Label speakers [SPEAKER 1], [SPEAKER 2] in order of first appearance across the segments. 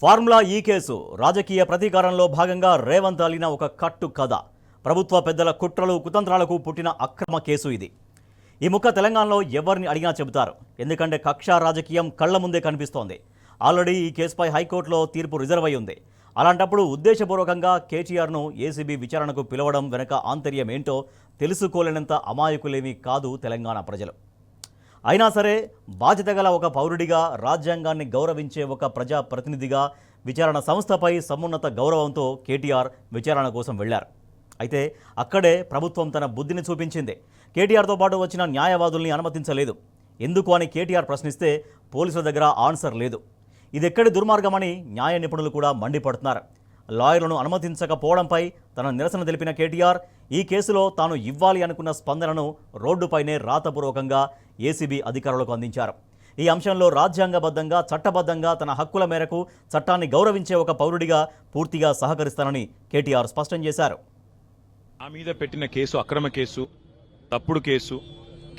[SPEAKER 1] Formula ఈ case రాజకీయ ప్రతీకారంలో భాగంగా రేవంత్ అలిన ఒక కట్టు కథ. ప్రభుత్వ పెద్దల కుట్రలు కుతంత్రాలకు పుట్టిన అక్రమ కేసు ఇది. ఈ ముక్క తెలంగాణలో ఎవరిని అడిగినా చెబుతారు. ఎందుకంటే కక్ష రాజకీయం కళ్ల ముందే కనిపిస్తోంది. ఆల్రెడీ ఈ కేసుపై హైకోర్టులో తీర్పు రిజర్వ్ అయి ఉంది. అలాంటప్పుడు ఉద్దేశపూర్వకంగా కేటీఆర్ను ఏసీబీ విచారణకు పిలవడం వెనుక ఆంతర్యం ఏంటో తెలుసుకోలేనంత అమాయకులేమీ కాదు తెలంగాణ ప్రజలు. అయినా సరే బాధ్యత గల ఒక పౌరుడిగా, రాజ్యాంగాన్ని గౌరవించే ఒక ప్రజాప్రతినిధిగా విచారణ సంస్థపై సమున్నత గౌరవంతో కేటీఆర్ విచారణ కోసం వెళ్లారు. అయితే అక్కడే ప్రభుత్వం తన బుద్ధిని చూపించింది. కేటీఆర్తో పాటు వచ్చిన న్యాయవాదుల్ని అనుమతించలేదు. ఎందుకు అని కేటీఆర్ ప్రశ్నిస్తే పోలీసుల దగ్గర ఆన్సర్ లేదు. ఇదెక్కడి దుర్మార్గమని న్యాయ నిపుణులు కూడా మండిపడుతున్నారు. లాయర్లను అనుమతించకపోవడంపై తన నిరసన తెలిపిన కేటీఆర్ ఈ కేసులో తాను ఇవ్వాలి అనుకున్న స్పందనను రోడ్డుపైనే రాతపూర్వకంగా ఏసీబీ అధికారులకు అందించారు. ఈ అంశంలో రాజ్యాంగబద్ధంగా, చట్టబద్ధంగా తన హక్కుల మేరకు చట్టాన్ని గౌరవించే ఒక పౌరుడిగా పూర్తిగా సహకరిస్తానని కేటీఆర్ స్పష్టం చేశారు.
[SPEAKER 2] ఆ మీద పెట్టిన కేసు అక్రమ కేసు, తప్పుడు కేసు,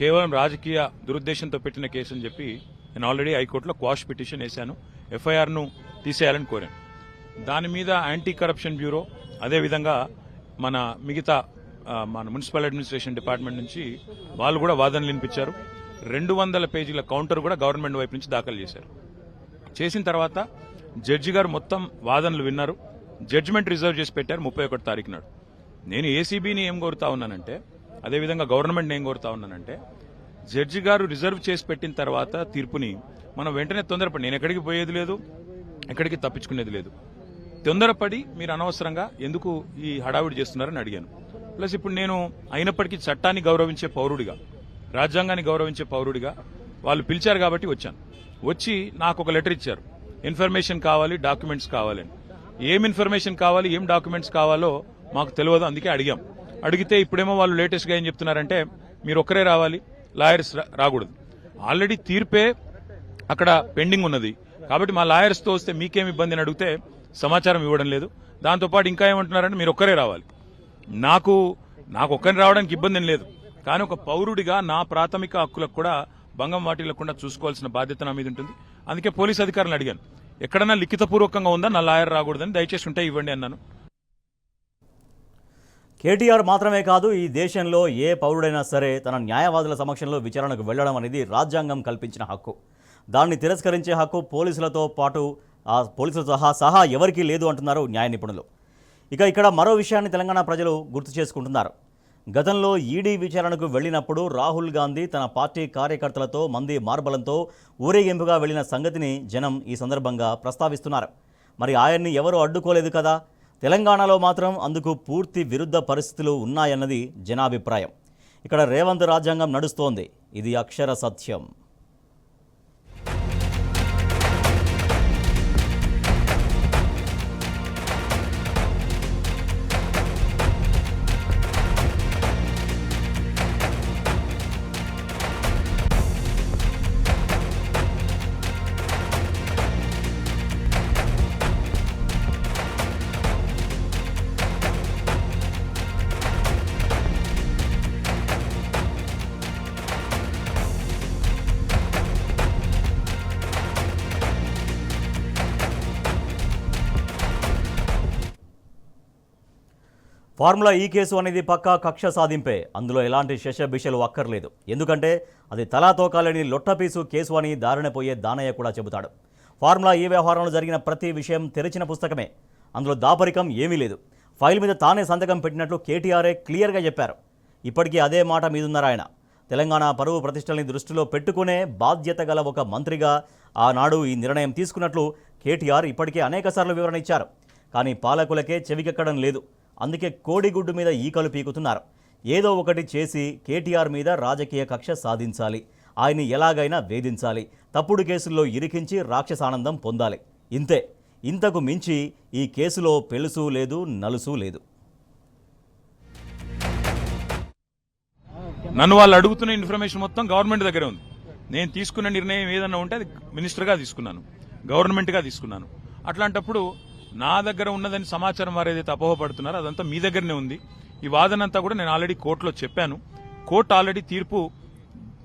[SPEAKER 2] కేవలం రాజకీయ దురుద్దేశంతో పెట్టిన కేసు అని చెప్పి నేను ఆల్రెడీ హైకోర్టులో క్వాష్ పిటిషన్ వేశాను. ఎఫ్ఐఆర్ను తీసేయాలని కోరాను. దాని మీద యాంటీ కరప్షన్ బ్యూరో, అదేవిధంగా మన మిగతా మన మున్సిపల్ అడ్మినిస్ట్రేషన్ డిపార్ట్మెంట్ నుంచి వాళ్ళు కూడా వాదనలు వినిపించారు. 200 పేజీల కౌంటర్ కూడా గవర్నమెంట్ వైపు నుంచి దాఖలు చేశారు. చేసిన తర్వాత జడ్జి గారు మొత్తం వాదనలు విన్నారు. జడ్జిమెంట్ రిజర్వ్ చేసి పెట్టారు 31 తారీఖు నాడు. నేను ఏసీబీని ఏం కోరుతా ఉన్నానంటే, అదేవిధంగా గవర్నమెంట్ని ఏం కోరుతా ఉన్నానంటే, జడ్జి గారు రిజర్వ్ చేసి పెట్టిన తర్వాత తీర్పుని మనం వెంటనే తొందరపడి, నేను ఎక్కడికి పోయేది లేదు, ఎక్కడికి తప్పించుకునేది లేదు, తొందరపడి మీరు అనవసరంగా ఎందుకు ఈ హడావిడి చేస్తున్నారని అడిగాను. ప్లస్ ఇప్పుడు నేను అయినప్పటికీ చట్టాన్ని గౌరవించే పౌరుడిగా, రాజ్యాంగాన్ని గౌరవించే పౌరుడిగా వాళ్ళు పిలిచారు కాబట్టి వచ్చాను. వచ్చి నాకు ఒక లెటర్ ఇచ్చారు, ఇన్ఫర్మేషన్ కావాలి, డాక్యుమెంట్స్ కావాలని. ఏం ఇన్ఫర్మేషన్ కావాలి, ఏం డాక్యుమెంట్స్ కావాలో మాకు తెలియదు. అందుకే అడిగాం. అడిగితే ఇప్పుడేమో వాళ్ళు లేటెస్ట్గా ఏం చెప్తున్నారంటే, మీరు ఒక్కరే రావాలి, లాయర్స్ రాకూడదు. ఆల్రెడీ తీర్పే అక్కడ పెండింగ్ ఉన్నది కాబట్టి మా లాయర్స్తో వస్తే మీకేం ఇబ్బంది అని అడిగితే సమాచారం ఇవ్వడం లేదు. దాంతోపాటు ఇంకా ఏమంటున్నారంటే మీరు ఒక్కరే రావాలి. నాకు ఒక్కరిని రావడానికి ఇబ్బంది ఏం లేదు, కానీ ఒక పౌరుడిగా నా ప్రాథమిక హక్కులకు కూడా భంగం వాటిల్లకుండా చూసుకోవాల్సిన బాధ్యత నా మీద ఉంటుంది. అందుకే పోలీస్ అధికారులను అడిగాను, ఎక్కడన్నా లిఖితపూర్వకంగా ఉందా నా లాయర్ రాకూడదని, దయచేసి ఉంటే ఇవ్వండి అన్నాను.
[SPEAKER 1] కేటీఆర్ మాత్రమే కాదు, ఈ దేశంలో ఏ పౌరుడైనా సరే తన న్యాయవాదుల సమక్షంలో విచారణకు వెళ్లడం అనేది రాజ్యాంగం కల్పించిన హక్కు. దాన్ని తిరస్కరించే హక్కు పోలీసులతో పాటు పోలీసులతో సహా ఎవరికీ లేదు అంటున్నారు న్యాయ నిపుణులు. ఇక్కడ మరో విషయాన్ని తెలంగాణ ప్రజలు గుర్తు చేసుకుంటున్నారు. గతంలో ఈడీ విచారణకు వెళ్లినప్పుడు రాహుల్ గాంధీ తన పార్టీ కార్యకర్తలతో మంది మార్బలంతో ఊరేగింపుగా వెళ్లిన సంగతిని జనం ఈ సందర్భంగా ప్రస్తావిస్తున్నారు. మరి ఆయన్ని ఎవరూ అడ్డుకోలేదు కదా. తెలంగాణలో మాత్రం అందుకు పూర్తి విరుద్ధ పరిస్థితులు ఉన్నాయన్నది జనాభిప్రాయం. ఇక్కడ రేవంత్ రాజ్యాంగం నడుస్తోంది, ఇది అక్షర సత్యం. ఫార్ములా ఈ కేసు అనేది పక్కా కక్ష సాధింపే. అందులో ఎలాంటి శశబిషలు అక్కర్లేదు. ఎందుకంటే అది తలాతోకాలేని లొట్టపీసు కేసు అని దారిన పోయే దానయ్య కూడా చెబుతాడు. ఫార్ములా ఈ వ్యవహారంలో జరిగిన ప్రతి విషయం తెరిచిన పుస్తకమే. అందులో దాపరికం ఏమీ లేదు. ఫైల్ మీద తానే సంతకం పెట్టినట్లు కేటీఆర్ఏ క్లియర్గా చెప్పారు. ఇప్పటికీ అదే మాట మీదున్నారు ఆయన. తెలంగాణ పరువు ప్రతిష్టల్ని దృష్టిలో పెట్టుకునే బాధ్యత గల ఒక మంత్రిగా ఆనాడు ఈ నిర్ణయం తీసుకున్నట్లు కేటీఆర్ ఇప్పటికే అనేకసార్లు వివరణ ఇచ్చారు. కానీ పాలకులకే చెవికెక్కడం లేదు. అందుకే కోడిగుడ్డు మీద ఈకలు పీకుతున్నారు. ఏదో ఒకటి చేసి కేటీఆర్ మీద రాజకీయ కక్ష సాధించాలి, ఆయన్ని ఎలాగైనా వేధించాలి, తప్పుడు కేసుల్లో ఇరికించి రాక్షసానందం పొందాలి. ఇంతే. ఇంతకు మించి ఈ కేసులో పెలుసు లేదు, నలుసు లేదు.
[SPEAKER 2] నన్ను వాళ్ళు అడుగుతున్న ఇన్ఫర్మేషన్ మొత్తం గవర్నమెంట్ దగ్గరే ఉంది. నేను తీసుకున్న నిర్ణయం ఏదన్నా ఉంటే అది మినిస్టర్గా తీసుకున్నాను, గవర్నమెంట్గా తీసుకున్నాను. అట్లాంటప్పుడు నా దగ్గర ఉన్నదని సమాచారం వారు ఏదైతే అపోహపడుతున్నారో అదంతా మీ దగ్గరనే ఉంది. ఈ వాదనంతా కూడా నేను ఆల్రెడీ కోర్టులో చెప్పాను. కోర్టు ఆల్రెడీ తీర్పు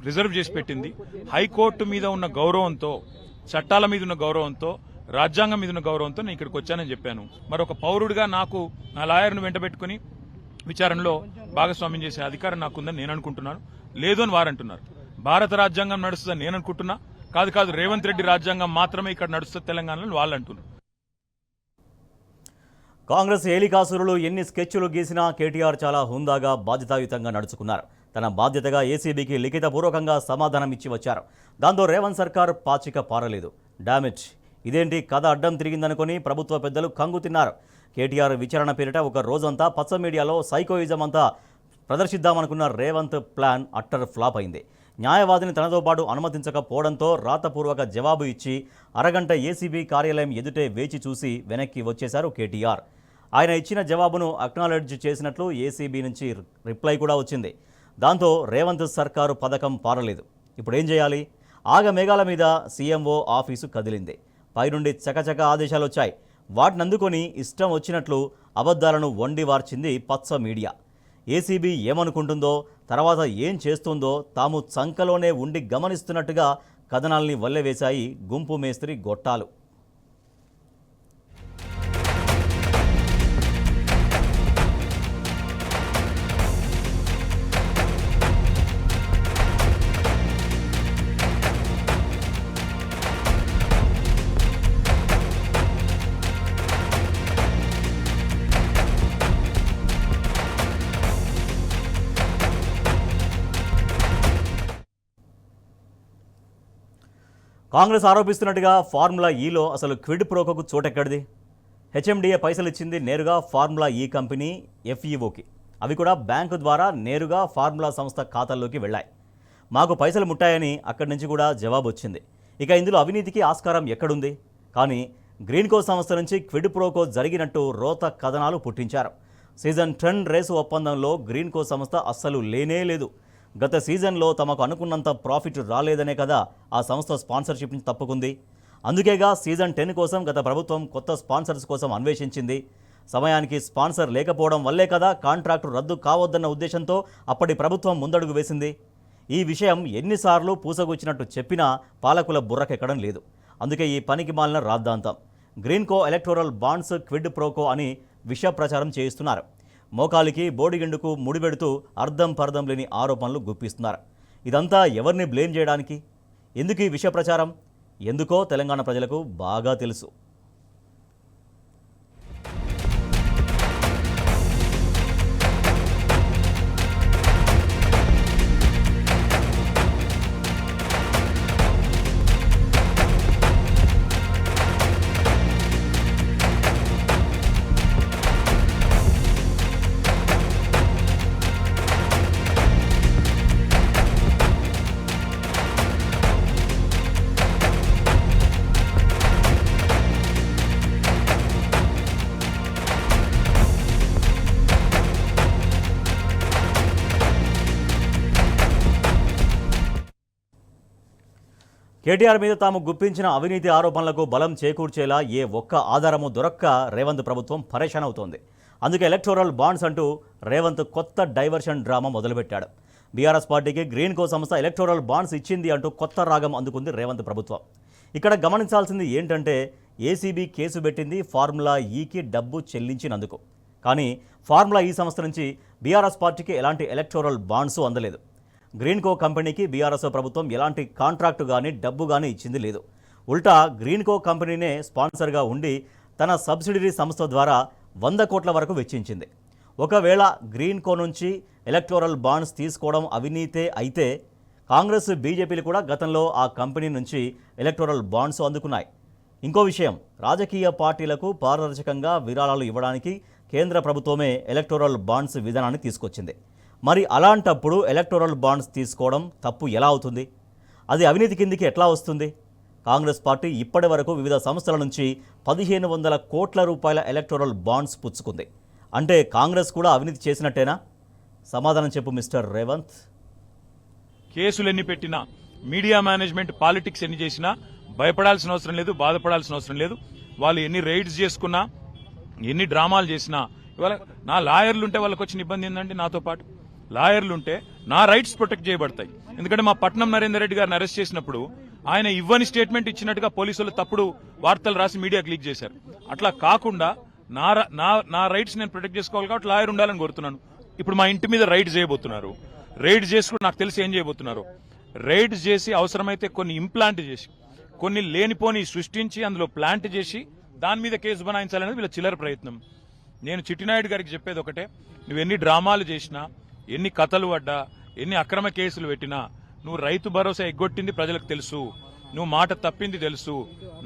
[SPEAKER 2] రిజర్వ్ చేసి పెట్టింది. హైకోర్టు మీద ఉన్న గౌరవంతో, చట్టాల మీద ఉన్న గౌరవంతో రాజ్యాంగం మీద ఉన్న గౌరవంతో నేను ఇక్కడికి వచ్చానని చెప్పాను. మరి ఒక పౌరుడిగా నాకు నా లాయర్ను వెంటబెట్టుకుని విచారణలో భాగస్వామ్యం చేసే అధికారం నాకుందని నేను అనుకుంటున్నాను. లేదు అని వారు అంటున్నారు. భారత రాజ్యాంగం నడుస్తుందని నేను అనుకుంటున్నా. కాదు రేవంత్ రెడ్డి రాజ్యాంగం మాత్రమే ఇక్కడ నడుస్తుంది తెలంగాణలో వాళ్ళు అంటున్నారు.
[SPEAKER 1] కాంగ్రెస్ ఏలికాసురులు ఎన్ని స్కెచ్లు గీసినా కేటీఆర్ చాలా హుందాగా బాధ్యతాయుతంగా నడుచుకున్నారు. తన బాధ్యతగా ఏసీబీకి లిఖితపూర్వకంగా సమాధానం ఇచ్చి వచ్చారు. దాంతో రేవంత్ సర్కార్ పాచిక పారలేదు. డామిట్, ఇదేంటి కథ అడ్డం తిరిగిందనుకుని ప్రభుత్వ పెద్దలు కంగు తిన్నారు. కేటీఆర్ విచారణ పేరిట ఒక రోజంతా పచ్చ మీడియాలో సైకోయిజం అంతా ప్రదర్శిద్దామనుకున్న రేవంత్ ప్లాన్ అట్టర్ ఫ్లాప్ అయింది. న్యాయవాదిని తనతో పాటు అనుమతించకపోవడంతో రాతపూర్వక జవాబు ఇచ్చి అరగంట ఏసీబీ కార్యాలయం ఎదుటే వేచి చూసి వెనక్కి వచ్చేశారు కేటీఆర్. ఆయన ఇచ్చిన జవాబును అక్నాలెడ్జ్ చేసినట్లు ఏసీబీ నుంచి రిప్లై కూడా వచ్చింది. దాంతో రేవంత్ సర్కారు పథకం పారలేదు. ఇప్పుడు ఏం చేయాలి? ఆగమేఘాల మీద సీఎంఓ ఆఫీసు కదిలింది. పైనుండి చకచక ఆదేశాలు వచ్చాయి. వాటిని అందుకొని ఇష్టం వచ్చినట్లు అబద్ధాలను వండి వార్చింది పచ్చ మీడియా. ఏసీబీ ఏమనుకుంటుందో, తర్వాత ఏం చేస్తుందో తాము చంకలోనే ఉండి గమనిస్తున్నట్టుగా కథనాల్ని వల్లెవేశాయి గుంపు మేస్త్రి గొట్టాలు. కాంగ్రెస్ ఆరోపిస్తున్నట్టుగా ఫార్ములా ఈలో అసలు క్విడ్ ప్రోకోకు చోటెక్కడిది? హెచ్ఎండిఏ పైసలు ఇచ్చింది నేరుగా ఫార్ములా ఈ కంపెనీ ఎఫ్ఈఓకి. అవి కూడా బ్యాంకు ద్వారా నేరుగా ఫార్ములా సంస్థ ఖాతాల్లోకి వెళ్ళాయి. మాకు పైసలు ముట్టాయని అక్కడి నుంచి కూడా జవాబు వచ్చింది. ఇక ఇందులో అవినీతికి ఆస్కారం ఎక్కడుంది? కానీ గ్రీన్కో సంస్థ నుంచి క్విడ్ ప్రోకో జరిగినట్టు రోత కథనాలు పుట్టించారు. సీజన్ 10 రేసు ఒప్పందంలో గ్రీన్కో సంస్థ అస్సలు లేనే లేదు. గత సీజన్లో తమకు అనుకున్నంత ప్రాఫిట్ రాలేదనే కదా ఆ సంస్థ స్పాన్సర్షిప్ నుంచి తప్పుకుంది. అందుకేగా సీజన్ 10 కోసం గత ప్రభుత్వం కొత్త స్పాన్సర్స్ కోసం అన్వేషించింది. సమయానికి స్పాన్సర్ లేకపోవడం వల్లే కదా కాంట్రాక్టు రద్దు కావద్దన్న ఉద్దేశంతో అప్పటి ప్రభుత్వం ముందడుగు వేసింది. ఈ విషయం ఎన్నిసార్లు పూసగుచ్చినట్టు చెప్పినా పాలకుల బుర్రకెక్కడం లేదు. అందుకే ఈ పనికి మాలిన రాద్ధాంతం Greenko electoral bonds quid pro quo అని విష ప్రచారం చేయిస్తున్నారు. మోకాలికి బోడిగిండుకు ముడిపెడుతూ అర్థం పర్థం లేని ఆరోపణలు గుప్పిస్తున్నారు. ఇదంతా ఎవరిని బ్లేమ్ చేయడానికి? ఎందుకు ఈ విష ప్రచారం? ఎందుకో తెలంగాణ ప్రజలకు బాగా తెలుసు. కేటీఆర్ మీద తాము గుప్పించిన అవినీతి ఆరోపణలకు బలం చేకూర్చేలా ఏ ఒక్క ఆధారము దొరక్క రేవంత్ ప్రభుత్వం పరేషాన్ అవుతోంది. అందుకే ఎలక్టోరల్ బాండ్స్ అంటూ రేవంత్ కొత్త డైవర్షన్ డ్రామా మొదలుపెట్టాడు. బీఆర్ఎస్ పార్టీకి గ్రీన్కో సంస్థ ఎలక్టోరల్ బాండ్స్ ఇచ్చింది అంటూ కొత్త రాగం అందుకుంది రేవంత్ ప్రభుత్వం. ఇక్కడ గమనించాల్సింది ఏంటంటే ఏసీబీ కేసు పెట్టింది ఫార్ములా ఈకి డబ్బు చెల్లించినందుకు. కానీ ఫార్ములా ఈ సంస్థ నుంచి బీఆర్ఎస్ పార్టీకి ఎలాంటి ఎలక్టోరల్ బాండ్స్ అందలేదు. గ్రీన్కో కంపెనీకి బీఆర్ఎస్ ప్రభుత్వం ఎలాంటి కాంట్రాక్టు కానీ డబ్బు కానీ ఇచ్చింది లేదు. ఉల్టా గ్రీన్కో కంపెనీనే స్పాన్సర్గా ఉండి తన సబ్సిడరీ సంస్థ ద్వారా 100 కోట్ల వరకు వెచ్చించింది. ఒకవేళ గ్రీన్కో నుంచి ఎలక్టోరల్ బాండ్స్ తీసుకోవడం అవినీతే అయితే కాంగ్రెస్ బీజేపీలు కూడా గతంలో ఆ కంపెనీ నుంచి ఎలక్టోరల్ బాండ్స్ అందుకున్నాయి. ఇంకో విషయం, రాజకీయ పార్టీలకు పారదర్శకంగా విరాళాలు ఇవ్వడానికి కేంద్ర ప్రభుత్వమే ఎలక్టోరల్ బాండ్స్ విధానాన్ని తీసుకొచ్చింది. మరి అలాంటప్పుడు ఎలక్టోరల్ బాండ్స్ తీసుకోవడం తప్పు ఎలా అవుతుంది? అది అవినీతి కిందికి ఎట్లా వస్తుంది? కాంగ్రెస్ పార్టీ ఇప్పటి వరకు వివిధ సంస్థల నుంచి 1500 కోట్ల రూపాయల ఎలక్టోరల్ బాండ్స్ పుచ్చుకుంది. అంటే కాంగ్రెస్ కూడా అవినీతి చేసినట్టేనా? సమాధానం చెప్పు మిస్టర్ రేవంత్.
[SPEAKER 2] కేసులు ఎన్ని పెట్టినా, మీడియా మేనేజ్మెంట్ పాలిటిక్స్ ఎన్ని చేసినా భయపడాల్సిన అవసరం లేదు, బాధపడాల్సిన అవసరం లేదు. వాళ్ళు ఎన్ని రైడ్స్ చేసుకున్నా, ఎన్ని డ్రామాలు చేసినా, ఇవాళ నా లాయర్లుంటే వాళ్ళకి వచ్చిన ఇబ్బంది ఏంటంటే, నాతో పాటు లాయర్లుంటే నా రైట్స్ ప్రొటెక్ట్ చేయబడతాయి. ఎందుకంటే మా పట్నం నరేందర్ రెడ్డి గారిని అరెస్ట్ చేసినప్పుడు ఆయన ఇవ్వని స్టేట్మెంట్ ఇచ్చినట్టుగా పోలీసులు తప్పుడు వార్తలు రాసి మీడియాకి లీక్ చేశారు. అట్లా కాకుండా నా రైట్స్ నేను ప్రొటెక్ట్ చేసుకోవాలి కాబట్టి లాయర్ ఉండాలని కోరుతున్నాను. ఇప్పుడు మా ఇంటి మీద రైడ్ చేయబోతున్నారు. రైడ్ చేసుకుని నాకు తెలిసి ఏం చేయబోతున్నారు, రైడ్ చేసి అవసరమైతే కొన్ని ఇంప్లాంట్ చేసి కొన్ని లేనిపోని సృష్టించి అందులో ప్లాంట్ చేసి దాని మీద కేసు బనాయించాలనేది వీళ్ళ చిల్లర ప్రయత్నం. నేను చిట్టినాయుడు గారికి చెప్పేది ఒకటే, నువ్వు ఎన్ని డ్రామాలు చేసినా, ఎన్ని కథలు పడ్డా, ఎన్ని అక్రమ కేసులు పెట్టినా, నువ్వు రైతు భరోసా ఎగ్గొట్టింది ప్రజలకు తెలుసు, నువ్వు మాట తప్పింది తెలుసు,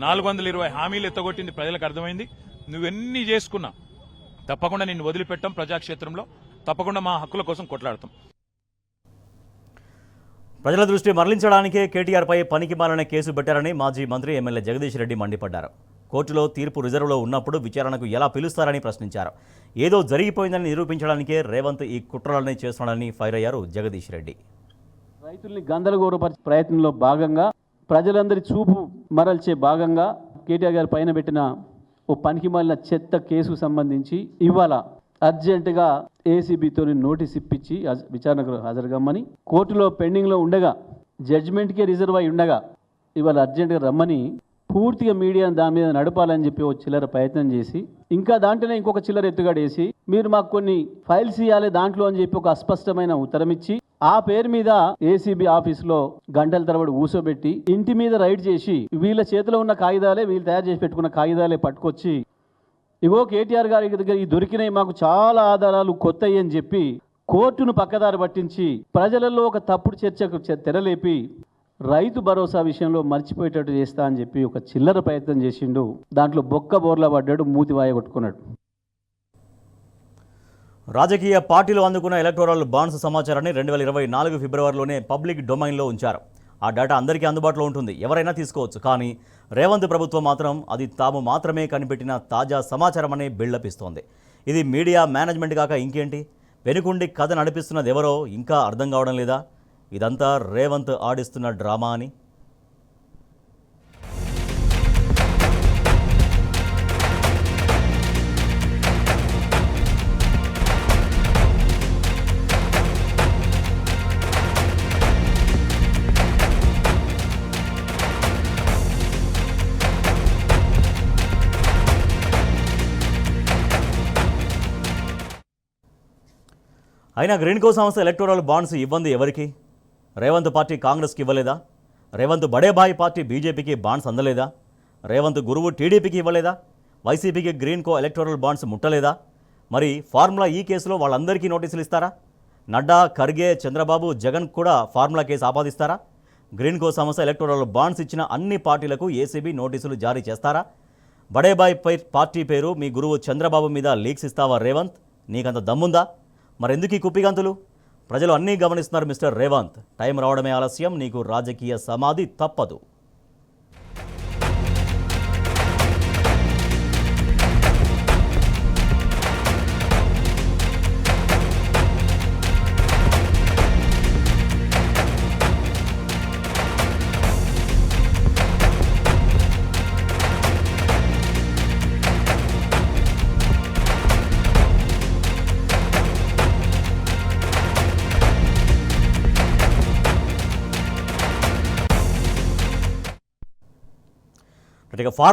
[SPEAKER 2] 420 హామీలు ఎత్తగొట్టింది ప్రజలకు అర్థమైంది. నువ్వెన్ని చేసుకున్నా తప్పకుండా నిన్ను వదిలిపెట్టాం. ప్రజాక్షేత్రంలో తప్పకుండా మా హక్కుల కోసం కొట్లాడతాం.
[SPEAKER 1] ప్రజల దృష్టి మరలించడానికే కేటీఆర్పై పనికిమాలిన కేసు పెట్టారని మాజీ మంత్రి ఎమ్మెల్యే జగదీష్ రెడ్డి మండిపడ్డారు. కోర్టులో తీర్పు రిజర్వ్లో ఉన్నప్పుడు విచారణకు ఎలా పిలుస్తారని ప్రశ్నించారు. ఏదో జరిగిపోయిందని నిరూపించడానికే రేవంత్ ఈ కుట్రలన్నీ చేస్తున్నాడని ఫైర్ అయ్యారు జగదీష్ రెడ్డి.
[SPEAKER 3] రైతుల్ని గందరగోళపరిచే ప్రయత్నంలో భాగంగా, ప్రజలందరి చూపు మరల్చే భాగంగా కేటీఆర్ గారి పైన పెట్టిన ఓ పనికిమాలిన చెత్త కేసుకు సంబంధించి ఇవాళ అర్జెంటుగా ఏసీబీతో నోటీస్ ఇప్పించి విచారణకు హాజరుగమ్మని, కోర్టులో పెండింగ్లో ఉండగా జడ్జిమెంట్కే రిజర్వ్ అయి ఉండగా ఇవాళ అర్జెంటుగా రమ్మని పూర్తిగా మీడియాను దాని మీద నడపాలని చెప్పి ఓ చిల్లర ప్రయత్నం చేసి, ఇంకా దాంట్లోనే ఇంకొక చిల్లర ఎత్తుగడేసి, మీరు మాకు కొన్ని ఫైల్స్ ఇవ్వాలి దాంట్లో అని చెప్పి ఒక అస్పష్టమైన ఉత్తరం ఇచ్చి, ఆ పేరు మీద ఏసీబీ ఆఫీసులో గంటల తరబడి కూసోబెట్టి ఇంటి మీద రైడ్ చేసి వీళ్ళ చేతిలో ఉన్న కాగితాలే, వీళ్ళు తయారు చేసి పెట్టుకున్న కాగితాలే పట్టుకొచ్చి, ఇగో కేటీఆర్ గారి దగ్గర ఈ దొరికినాయి, మాకు చాలా ఆధారాలు కొత్తవి అని చెప్పి కోర్టును పక్కదారి పట్టించి ప్రజలలో ఒక తప్పుడు చర్చకు తెరలేపి రైతు భరోసా విషయంలో మర్చిపోయేటట్టు చేస్తా అని చెప్పి ఒక చిల్లర ప్రయత్నం చేసిండు. దాంట్లో బొక్క బోర్లా పడ్డాడు, మూతి వాయ కొట్టుకున్నాడు.
[SPEAKER 1] రాజకీయ పార్టీలు అందుకున్న ఎలక్టోరల్ బాండ్స్ సమాచారాన్ని 2024 ఫిబ్రవరిలోనే పబ్లిక్ డొమైన్లో ఉంచారు. ఆ డేటా అందరికీ అందుబాటులో ఉంటుంది, ఎవరైనా తీసుకోవచ్చు. కానీ రేవంత్ ప్రభుత్వం మాత్రం అది తాము మాత్రమే కనిపెట్టిన తాజా సమాచారమనే బిల్డప్ ఇస్తోంది. ఇది మీడియా మేనేజ్మెంట్ కాక ఇంకేంటి? వెనుకుండి కథ నడిపిస్తున్నది ఎవరో ఇంకా అర్థం కావడం లేదా? ఇదంతా రేవంత్ ఆడిస్తున్న డ్రామా అని. అయినా గ్రీన్కో సంస్థ ఎలక్టోరల్ బాండ్స్ ఇవ్వంది ఎవరికి? రేవంత్ పార్టీ కాంగ్రెస్కి ఇవ్వలేదా? రేవంత్ బడేబాయి పార్టీ బీజేపీకి బాండ్స్ అందలేదా? రేవంత్ గురువు టీడీపీకి ఇవ్వలేదా? వైసీపీకి గ్రీన్కో ఎలక్టోరల్ బాండ్స్ ముట్టలేదా? మరి ఫార్ములా ఈ కేసులో వాళ్ళందరికీ నోటీసులు ఇస్తారా? నడ్డా, ఖర్గే, చంద్రబాబు, జగన్ కూడా ఫార్ములా కేసు ఆపాదిస్తారా? గ్రీన్కో సంస్థ ఎలక్టోరల్ బాండ్స్ ఇచ్చిన అన్ని పార్టీలకు ఏసీబీ నోటీసులు జారీ చేస్తారా? బడేబాయి పార్టీ పేరు మీ గురువు చంద్రబాబు మీద లీక్స్ ఇస్తావా రేవంత్? నీకంత దమ్ముందా? మరెందుకు ఈ కుప్పిగంతులు? ప్రజలు అన్నీ గమనిస్తున్నారు మిస్టర్ రేవంత్. టైం రావడమే ఆలస్యం, నీకు రాజకీయ సమాధి తప్పదు. ఇక ఫార్ములా